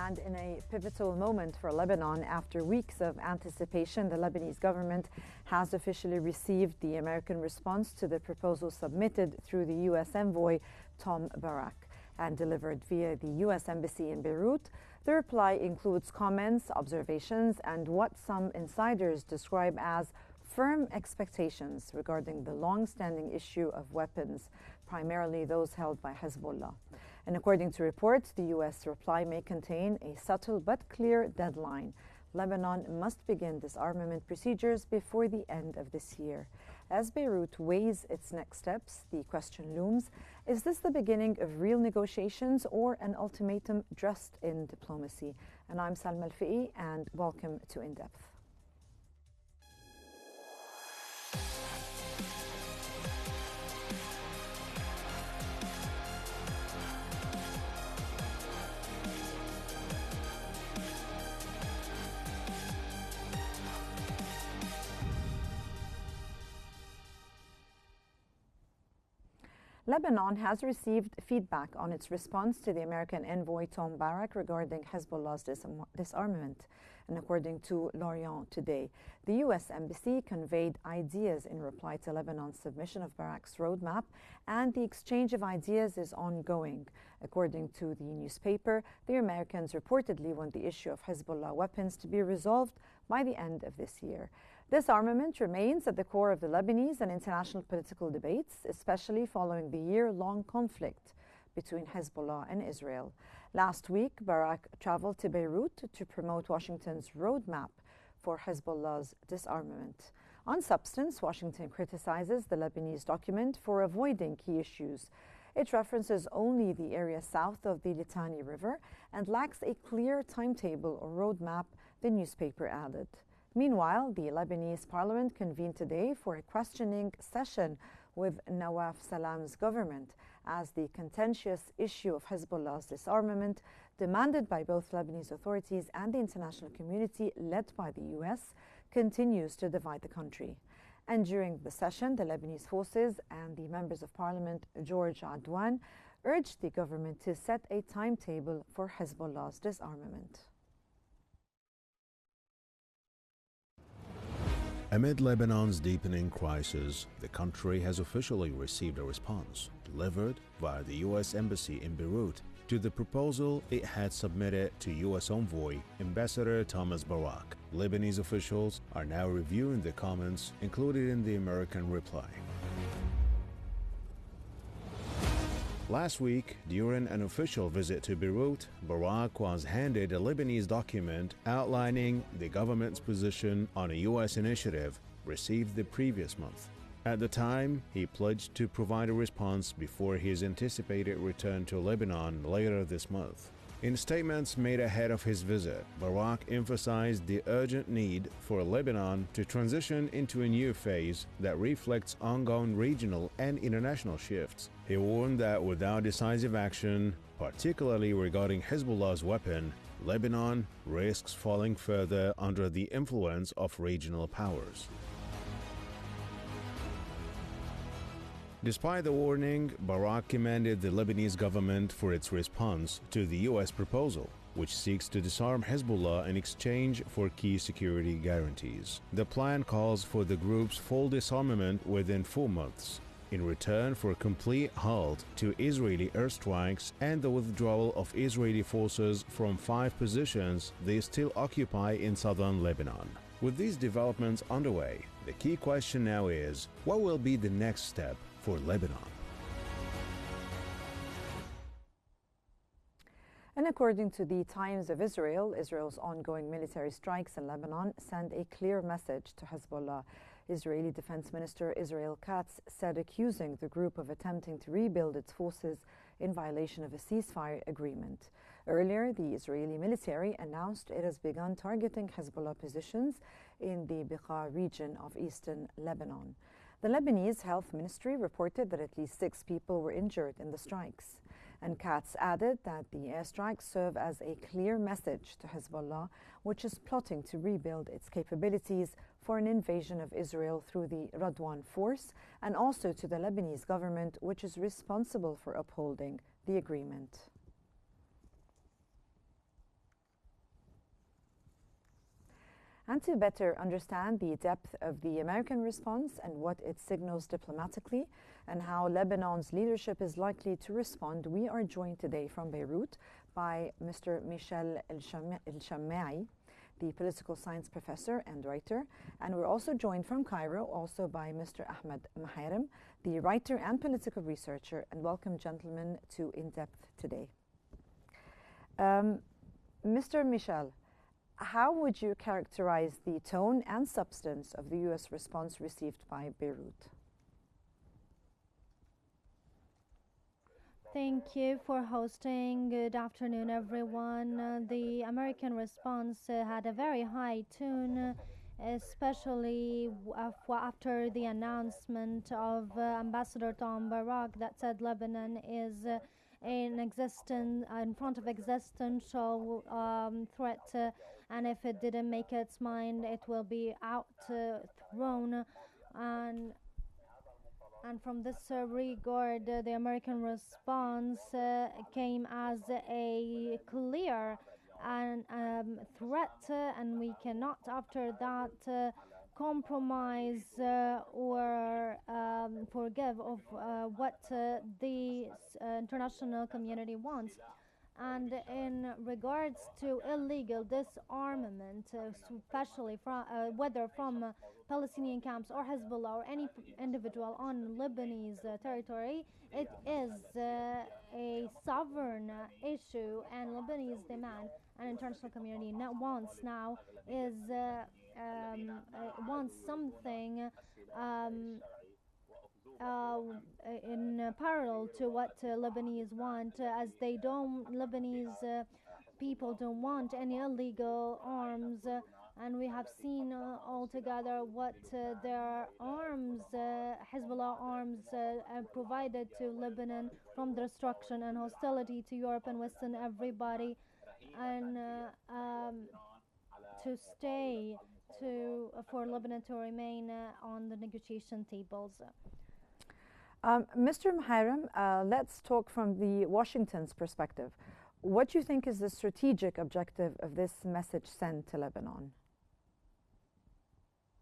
And in a pivotal moment for Lebanon, after weeks of anticipation, the Lebanese government has officially received the American response to the proposal submitted through the U.S. envoy Tom Barak and delivered via the U.S. Embassy in Beirut. The reply includes comments, observations, and what some insiders describe as firm expectations regarding the long-standing issue of weapons, primarily those held by Hezbollah. And according to reports, the U.S. reply may contain a subtle but clear deadline. Lebanon must begin disarmament procedures before the end of this year. As Beirut weighs its next steps, the question looms, is this the beginning of real negotiations or an ultimatum dressed in diplomacy? And I'm Salma Al-Fiqi, and welcome to In Depth. Lebanon has received feedback on its response to the American envoy Tom Barak regarding Hezbollah's disarmament. And according to L'Orient today, the U.S. Embassy conveyed ideas in reply to Lebanon's submission of Barak's roadmap, and the exchange of ideas is ongoing. According to the newspaper, the Americans reportedly want the issue of Hezbollah weapons to be resolved by the end of this year. Disarmament remains at the core of the Lebanese and international political debates, especially following the year-long conflict between Hezbollah and Israel. Last week, Barak traveled to Beirut to promote Washington's roadmap for Hezbollah's disarmament. On substance, Washington criticizes the Lebanese document for avoiding key issues. It references only the area south of the Litani River and lacks a clear timetable or roadmap, the newspaper added. Meanwhile, the Lebanese parliament convened today for a questioning session with Nawaf Salam's government as the contentious issue of Hezbollah's disarmament, demanded by both Lebanese authorities and the international community led by the U.S., continues to divide the country. And during the session, the Lebanese forces and the members of parliament, George Adwan, urged the government to set a timetable for Hezbollah's disarmament. Amid Lebanon's deepening crisis, the country has officially received a response delivered via the U.S. Embassy in Beirut to the proposal it had submitted to U.S. envoy Ambassador Thomas Barak. Lebanese officials are now reviewing the comments included in the American reply. Last week, during an official visit to Beirut, Barak was handed a Lebanese document outlining the government's position on a U.S. initiative received the previous month. At the time, he pledged to provide a response before his anticipated return to Lebanon later this month. In statements made ahead of his visit, Barak emphasized the urgent need for Lebanon to transition into a new phase that reflects ongoing regional and international shifts. He warned that without decisive action, particularly regarding Hezbollah's weapon, Lebanon risks falling further under the influence of regional powers. Despite the warning, Barak commended the Lebanese government for its response to the U.S. proposal, which seeks to disarm Hezbollah in exchange for key security guarantees. The plan calls for the group's full disarmament within 4 months, in return for a complete halt to Israeli airstrikes and the withdrawal of Israeli forces from 5 positions they still occupy in southern Lebanon. With these developments underway, the key question now is, what will be the next step for Lebanon? And according to the Times of Israel, Israel's ongoing military strikes in Lebanon send a clear message to Hezbollah. Israeli Defense Minister Israel Katz said, accusing the group of attempting to rebuild its forces in violation of a ceasefire agreement. Earlier, the Israeli military announced it has begun targeting Hezbollah positions in the Beqa region of eastern Lebanon. The Lebanese Health Ministry reported that at least 6 people were injured in the strikes. And Katz added that the airstrikes serve as a clear message to Hezbollah, which is plotting to rebuild its capabilities for an invasion of Israel through the Radwan force, and also to the Lebanese government, which is responsible for upholding the agreement. And to better understand the depth of the American response and what it signals diplomatically and how Lebanon's leadership is likely to respond, we are joined today from Beirut by Mr. Michel El-Shamai, the political science professor and writer. And we're also joined from Cairo also by Mr. Ahmed Maharem, the writer and political researcher. And welcome, gentlemen, to In Depth today. Mr. Michel, how would you characterize the tone and substance of the U.S. response received by Beirut? Thank you for hosting. Good afternoon, everyone. The American response had a very high tone, especially after the announcement of Ambassador Tom Barak that said Lebanon is in front of existential threat, and if it didn't make its mind, it will be outthrown. And from this regard, the American response came as a clear and threat, and we cannot, after that, compromise or forgive of what the international community wants. And in regards to illegal disarmament, especially whether from Palestinian camps or Hezbollah or any individual on Lebanese territory, it is a sovereign issue, and Lebanese demand and international community wants something in parallel to what Lebanese want, as Lebanese people don't want any illegal arms, and we have seen altogether what their arms, Hezbollah arms, provided to Lebanon from destruction and hostility to Europe and Western everybody, and for Lebanon to remain on the negotiation tables. Mr. Maharem, let's talk from the Washington's perspective. What do you think is the strategic objective of this message sent to Lebanon?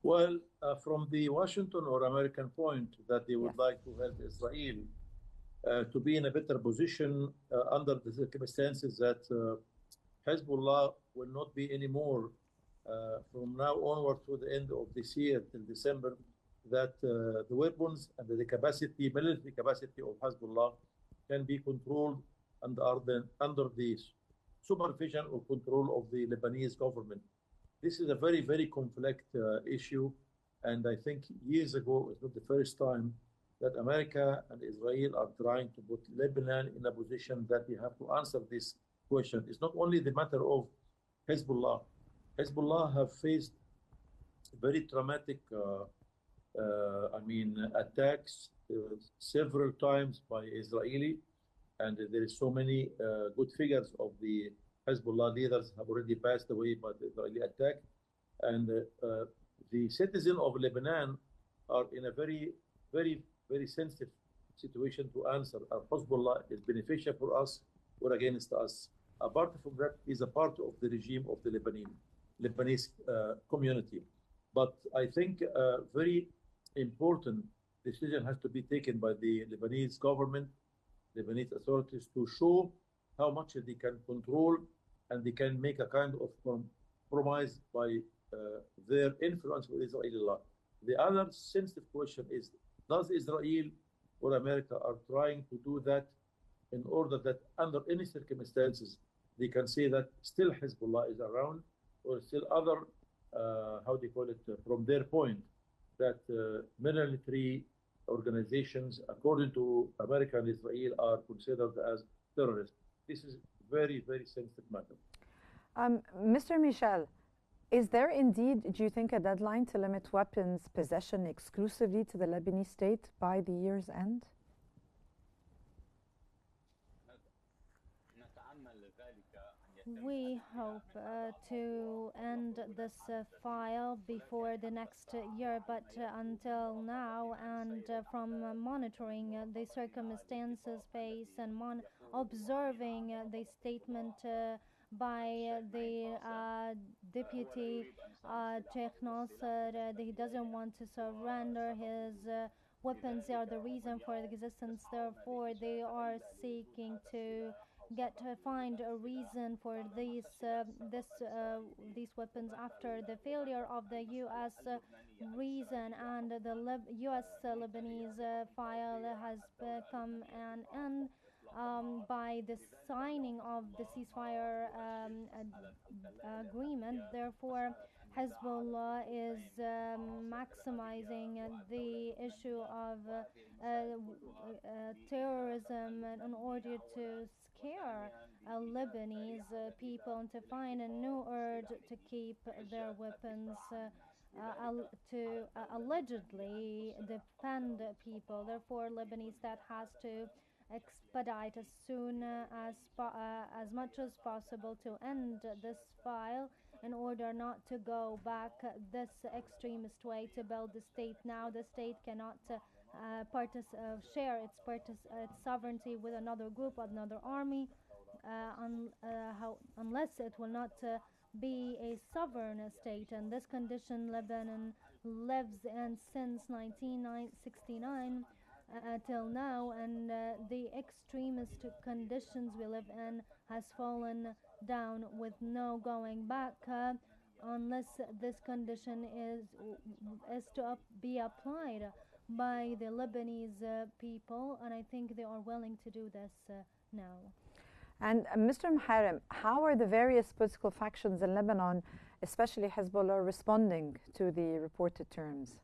Well, from the Washington or American point, that they would like to help Israel to be in a better position under the circumstances that Hezbollah will not be anymore from now onward to the end of this year till December, that the weapons and the military capacity of Hezbollah can be controlled under the supervision or control of the Lebanese government. This is a very, very complex issue, and I think years ago it's not the first time that America and Israel are trying to put Lebanon in a position that we have to answer this question. It's not only the matter of Hezbollah. Hezbollah have faced very traumatic attacks several times by Israeli, and there is so many good figures of the Hezbollah leaders have already passed away by the Israeli attack, and the citizens of Lebanon are in a very, very, very sensitive situation to answer. Hezbollah is beneficial for us or against us. Apart from that, is a part of the regime of the Lebanese community. But I think very important decision has to be taken by the Lebanese government, Lebanese authorities, to show how much they can control, and they can make a kind of compromise by their influence with Israeli law. The other sensitive question is, does Israel or America are trying to do that in order that under any circumstances they can say that still Hezbollah is around, or still other, from their point, that military organizations, according to America and Israel, are considered as terrorists. This is very, very sensitive matter. Mr. Michel, is there indeed, do you think, a deadline to limit weapons possession exclusively to the Lebanese state by the year's end? We hope to end this file before the next year, but until now, and from monitoring the circumstances based and observing the statement by the deputy Sheikh Nasser. He doesn't want to surrender his weapons. They are the reason for the existence. Therefore, they are seeking to find a reason for these weapons after the failure of the U.S. Reason, and the U.S. Lebanese file has become an end by the signing of the ceasefire agreement. Therefore, Hezbollah is maximizing the issue of terrorism in order to scare Lebanese people and to find a new urge to keep their weapons. To allegedly defend people. Therefore, Lebanese state has to expedite as much as possible to end this file in order not to go back this extremist way to build the state. Now the state cannot share its sovereignty with another group, another army, unless it will not be a sovereign state. And this condition Lebanon lives in since 1969 till now, and the extremist conditions we live in has fallen down with no going back unless this condition is to be applied by the Lebanese people, and I think they are willing to do this now. And Mr. Muharrem, how are the various political factions in Lebanon, especially Hezbollah, responding to the reported terms?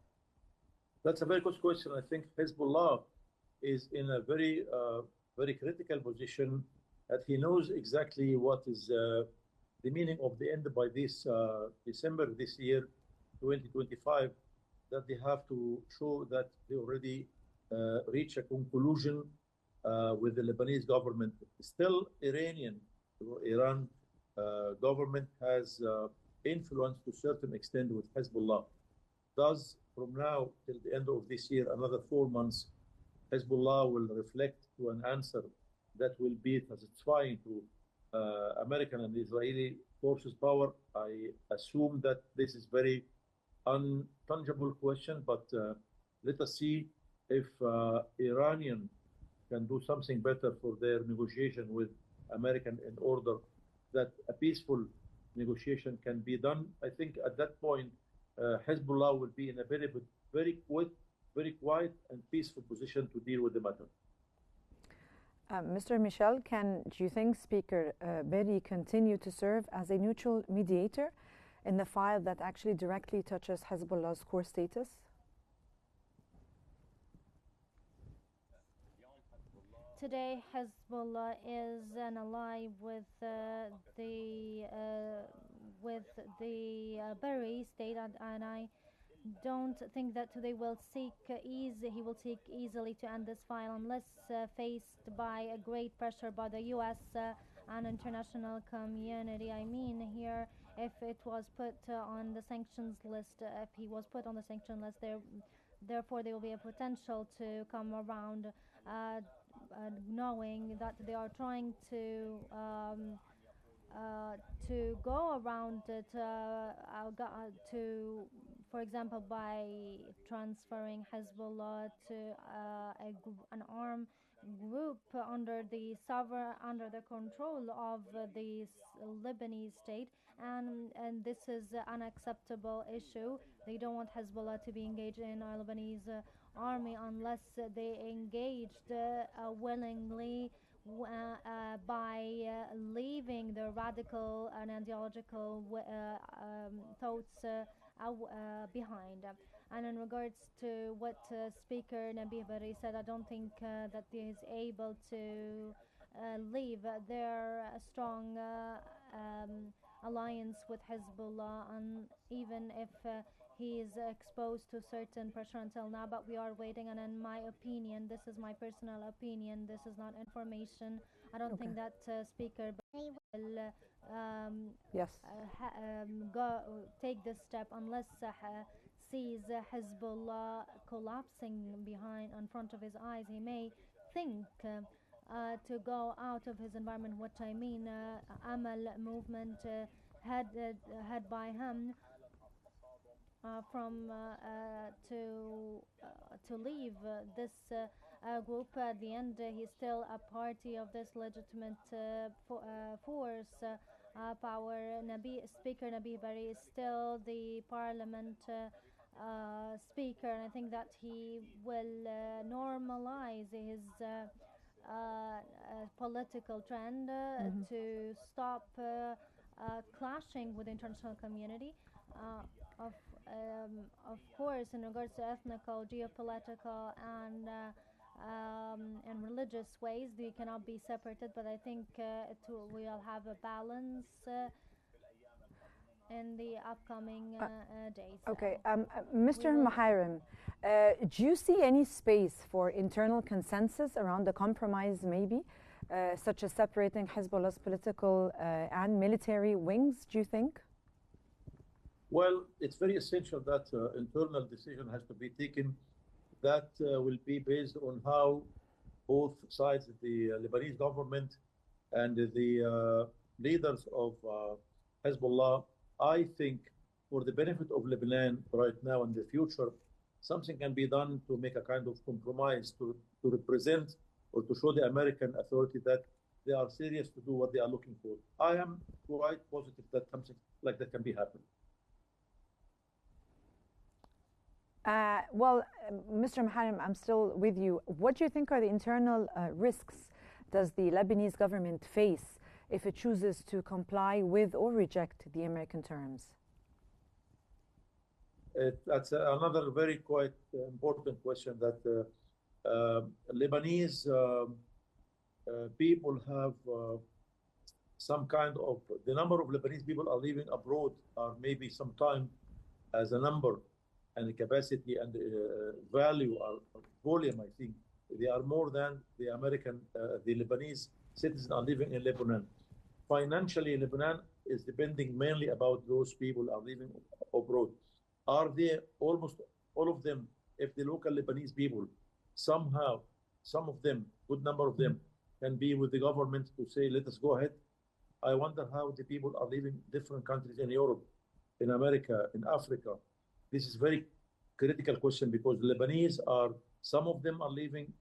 That's a very good question. I think Hezbollah is in a very critical position, that he knows exactly what is the meaning of the end by this December this year, 2025, that they have to show that they already reach a conclusion with the Lebanese government. Still, Iran government has influence to a certain extent with Hezbollah. Thus, from now till the end of this year, another 4 months, Hezbollah will reflect to an answer that will be satisfying to American and Israeli forces power. I assume that this is very untangible question, but let us see if Iranian can do something better for their negotiation with American in order that a peaceful negotiation can be done. I think at that point, Hezbollah will be in a very quiet and peaceful position to deal with the matter. Mr. Michel, do you think Speaker Berry continue to serve as a neutral mediator in the file that actually directly touches Hezbollah's core status? Today, Hezbollah is an ally with the Berry state, and I don't think that he will seek easily to end this file unless faced by a great pressure by the U.S. And international community. I mean, here, if it was put on the sanctions list, if he was put on the sanction list, therefore there will be a potential to come around, knowing that they are trying to go around it, for example, by transferring Hezbollah to an armed group under the control of the Lebanese state, and this is an unacceptable issue. They don't want Hezbollah to be engaged in a Lebanese army unless they engaged willingly by leaving the radical and ideological thoughts behind. And in regards to what Speaker Nabih Berri said, I don't think that he is able to leave their strong alliance with Hezbollah, and even if he is exposed to certain pressure until now, but we are waiting. And in my opinion, this is my personal opinion, this is not information, I don't think that Speaker will take this step unless sees Hezbollah collapsing in front of his eyes. He may think to go out of his environment. What I mean, Amal movement head by him to leave this group. At the end, he's still a party of this legitimate force. Power. Speaker Nabi Berri is still the parliament speaker, and I think that he will normalize his political trend to stop clashing with the international community. Of of course, in regards to ethnical, geopolitical, and religious ways, they cannot be separated. But I think we'll have a balance in the upcoming days. Okay, Mr. Muharrem, do you see any space for internal consensus around the compromise, maybe, such as separating Hezbollah's political and military wings, do you think? Well, it's very essential that internal decision has to be taken that will be based on how both sides, the Lebanese government and the leaders of Hezbollah, I think for the benefit of Lebanon right now and the future, something can be done to make a kind of compromise to represent or to show the American authority that they are serious to do what they are looking for. I am quite positive that something like that can be happening. Well, Mr. Muharrem, I'm still with you. What do you think are the internal risks does the Lebanese government face if it chooses to comply with or reject the American terms? That's another very quite important question that Lebanese people have some kind of, the number of Lebanese people are living abroad are maybe sometime as a number and the capacity and value or volume, I think they are more than the American, the Lebanese citizens are living in Lebanon. Financially, Lebanon is depending mainly about those people are living abroad. Are they almost all of them, if the local Lebanese people somehow, some of them, good number of them, can be with the government to say, let us go ahead? I wonder how the people are living different countries in Europe, in America, in Africa. This is very critical question because Lebanese are, some of them are living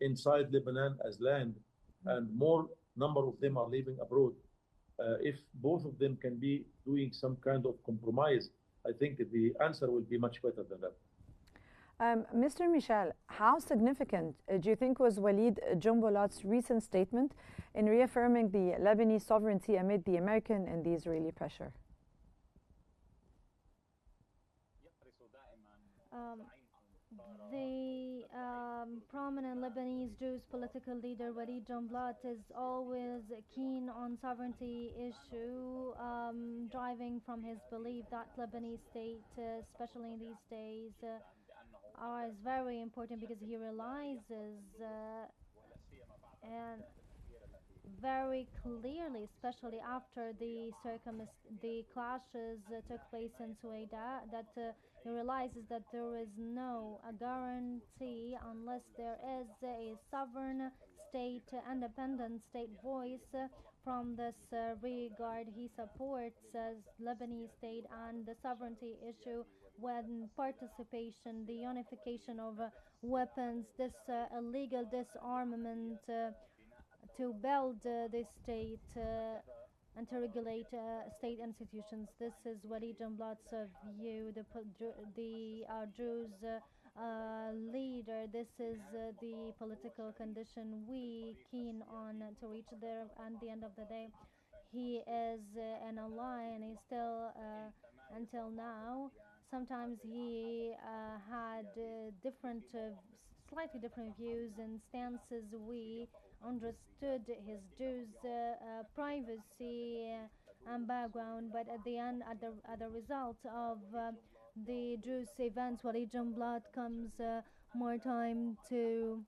inside Lebanon as land and more number of them are living abroad. If both of them can be doing some kind of compromise, I think the answer will be much better than that. Mr. Michel, how significant do you think was Walid Jumblat's recent statement in reaffirming the Lebanese sovereignty amid the American and the Israeli pressure? The prominent Lebanese Jews political leader Walid Jumblat is always keen on sovereignty issue, driving from his belief that Lebanese state, especially in these days, is very important because he realizes and very clearly, especially after the clashes took place in Sueda, that he realizes that there is no guarantee unless there is a sovereign state, independent state voice from this regard. He supports Lebanese state and the sovereignty issue when participation, the unification of weapons, this illegal disarmament to build this state and to regulate state institutions. This is Walid Jumblat's view, the Druze leader. This is the political condition we keen on to reach there. And at the end of the day, he is an ally, and he still, until now, sometimes he had different, slightly different views and stances. We understood his Jews' privacy and background, but at the end, at the result of the Druze events, Walid Jumblat comes more time to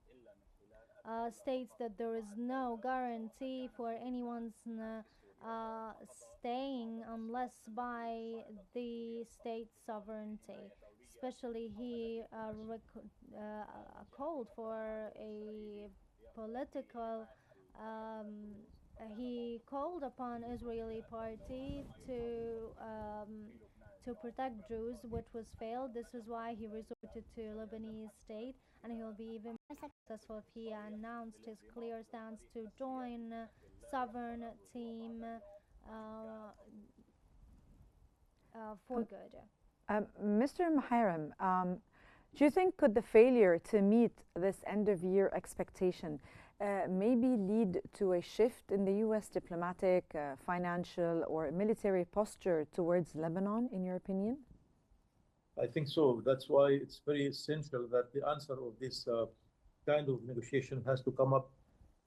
states that there is no guarantee for anyone's staying unless by the state sovereignty. Especially he called for a political. He called upon Israeli party to protect Jews, which was failed. This is why he resorted to Lebanese state, and he will be even more successful if he announced his clear stance to join sovereign team for good. Mr. Muharrem, do you think could the failure to meet this end-of-year expectation maybe lead to a shift in the U.S. diplomatic, financial, or military posture towards Lebanon, in your opinion? I think so. That's why it's very essential that the answer of this kind of negotiation has to come up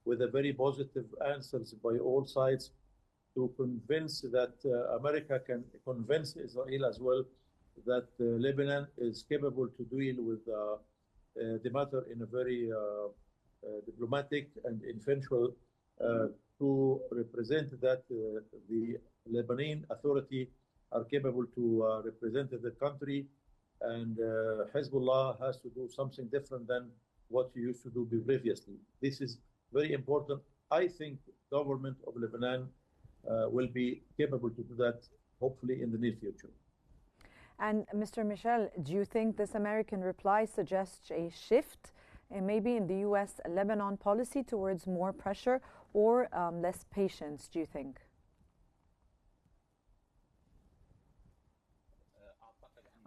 with a very positive answers by all sides to convince that America can convince Israel as well that Lebanon is capable to deal with the matter in a very diplomatic and influential to represent that the Lebanese authority are capable to represent the country, and Hezbollah has to do something different than what you used to do previously. This is very important. I think government of Lebanon will be capable to do that, hopefully in the near future. And Mr. Michel, do you think this American reply suggests a shift maybe in the U.S.-Lebanon policy towards more pressure or less patience, do you think?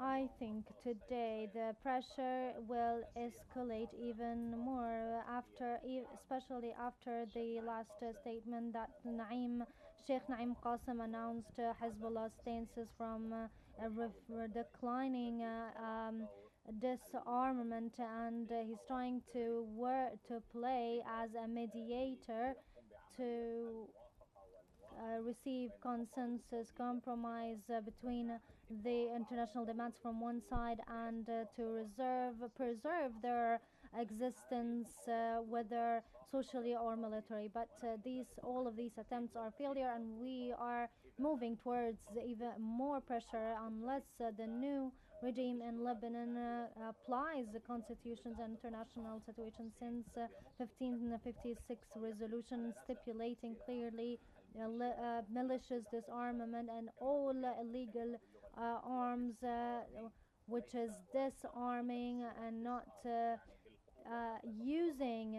I think today the pressure will escalate even more especially after the last statement that Sheikh Naim Qasim announced Hezbollah stances from declining disarmament, and he's trying to play as a mediator to receive consensus compromise between the international demands from one side and to preserve their existence, whether socially or military. But all of these attempts are failure, and we are moving towards even more pressure unless the new regime in Lebanon applies the constitutions and international situations since 1556 resolution stipulating clearly militias disarmament and all illegal arms, which is disarming and not using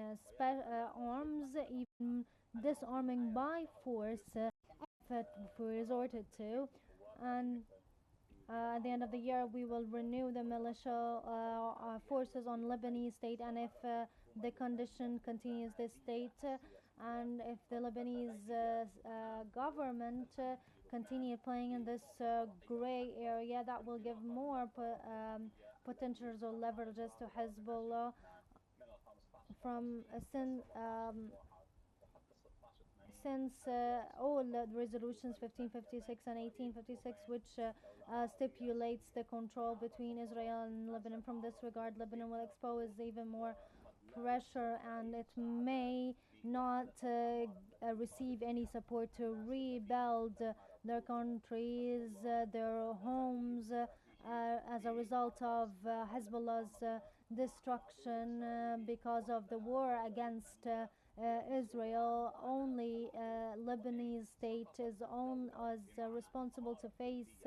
arms, even disarming by force if resorted to. And at the end of the year, we will renew the militia forces on Lebanese state, and if the condition continues this state, and if the Lebanese government continue playing in this gray area, that will give more potentials or leverages to Hezbollah from since all the resolutions 1556 and 1856, which stipulates the control between Israel and Lebanon. From this regard, Lebanon will expose even more pressure, and it may not receive any support to rebuild their countries, their homes, as a result of Hezbollah's destruction because of the war against Israel. Only Lebanese state is responsible to face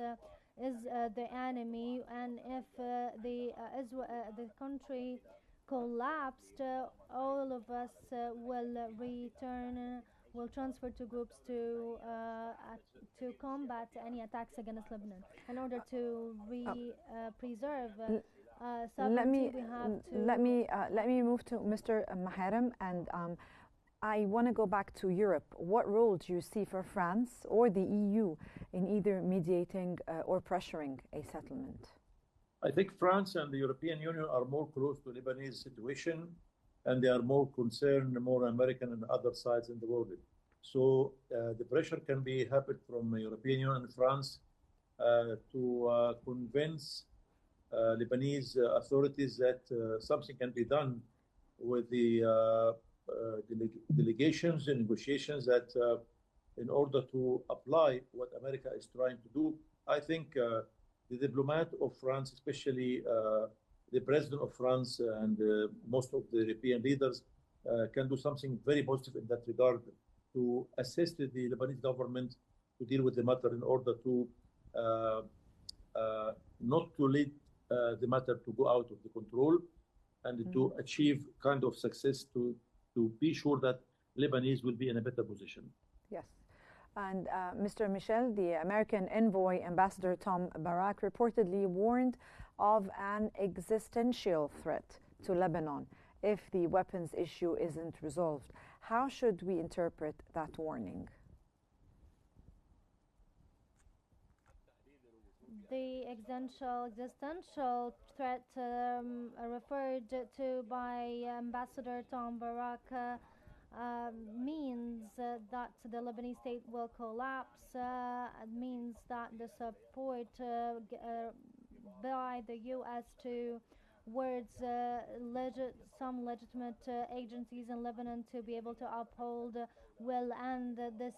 is the enemy, and if the country collapsed, all of us will transfer to groups to combat any attacks against Lebanon. In order to preserve sovereignty, we have to. Let me move to Mr. Muharrem, and I want to go back to Europe. What role do you see for France or the EU in either mediating or pressuring a settlement? I think France and the European Union are more close to Lebanese situation, and they are more concerned, more American and other sides in the world. So the pressure can be happened from the European Union and France to convince Lebanese authorities that something can be done with the delegations and negotiations that in order to apply what America is trying to do. I think the diplomat of France, especially the president of France and most of the European leaders, can do something very positive in that regard to assist the Lebanese government to deal with the matter in order to not to lead the matter to go out of the control and to achieve kind of success to be sure that Lebanese will be in a better position. Yes. And Mr. Michel, the American envoy, Ambassador Tom Barak, reportedly warned of an existential threat to Lebanon if the weapons issue isn't resolved. How should we interpret that warning? The existential threat referred to by Ambassador Tom Barak means that the Lebanese state will collapse. It means that the support by the U.S. towards some legitimate agencies in Lebanon to be able to uphold will end. This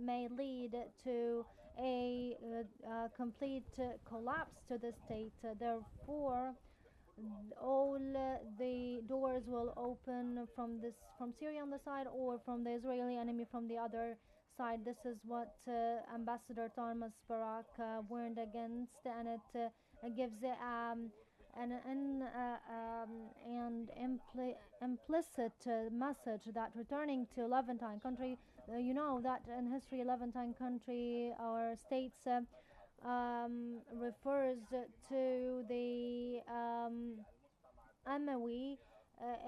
may lead to a complete collapse to the state. Therefore, all the doors will open from Syria on the side or from the Israeli enemy from the other side. This is what Ambassador Thomas Barak warned against, and it gives an implicit message that returning to Levantine country, you know that in history Levantine country or states refers to the Umayyad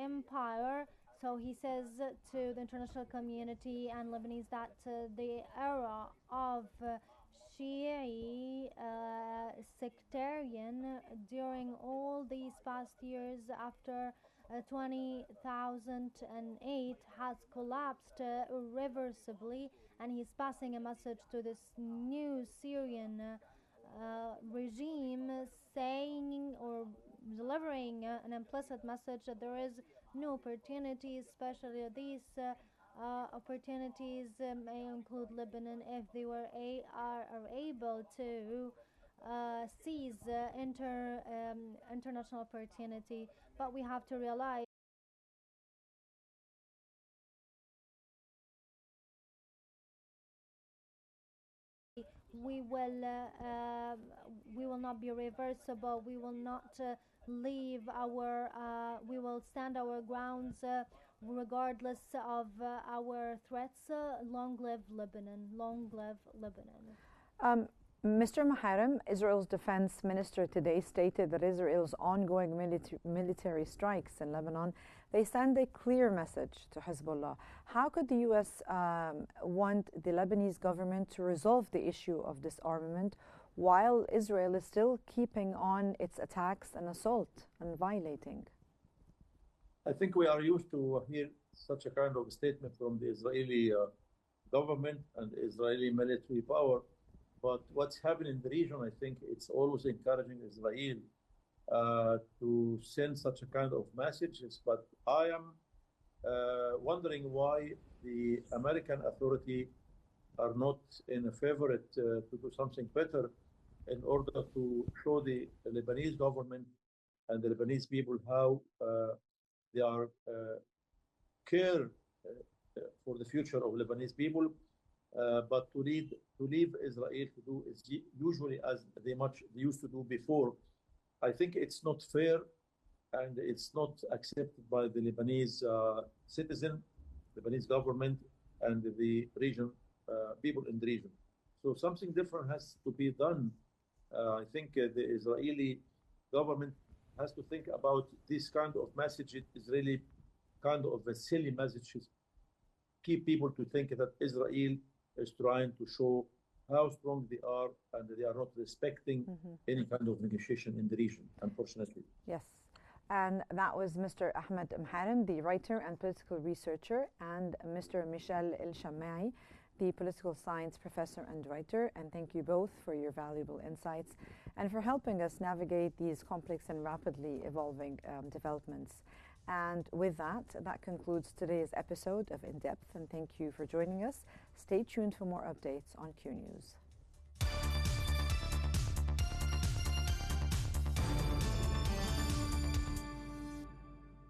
Empire. So he says to the international community and Lebanese that the era of Shi'i sectarian during all these past years after 2008 has collapsed irreversibly, and he's passing a message to this new Syrian regime, saying or delivering an implicit message that there is no opportunities, especially these opportunities may include Lebanon if they are able to seize international opportunity. But we have to realize we will not be reversible. We will not leave our we will stand our grounds regardless of our threats. Long live Lebanon. Long live Lebanon. Mr. Muharrem, Israel's defense minister today stated that Israel's ongoing military strikes in Lebanon, they send a clear message to Hezbollah. How could the U.S. want the Lebanese government to resolve the issue of disarmament while Israel is still keeping on its attacks and assault and violating? I think we are used to hear such a kind of statement from the Israeli government and Israeli military power. But what's happening in the region, I think it's always encouraging Israel to send such a kind of messages. But I am wondering why the American authority are not in a favor to do something better in order to show the Lebanese government and the Lebanese people how they are care for the future of Lebanese people. But to leave Israel to do is usually as they used to do before. I think it's not fair, and it's not accepted by the Lebanese citizen, Lebanese government, and the region people in the region. So something different has to be done. I think the Israeli government has to think about this kind of message. It is really kind of a silly message. Keep people to think that Israel is trying to show how strong they are, and they are not respecting any kind of negotiation in the region, unfortunately. Yes. And that was Mr. Ahmed Muharrem, the writer and political researcher, and Mr. Michel El-Shammai, the political science professor and writer. And thank you both for your valuable insights and for helping us navigate these complex and rapidly evolving developments. And with that, that concludes today's episode of In Depth, and thank you for joining us. Stay tuned for more updates on Qnews.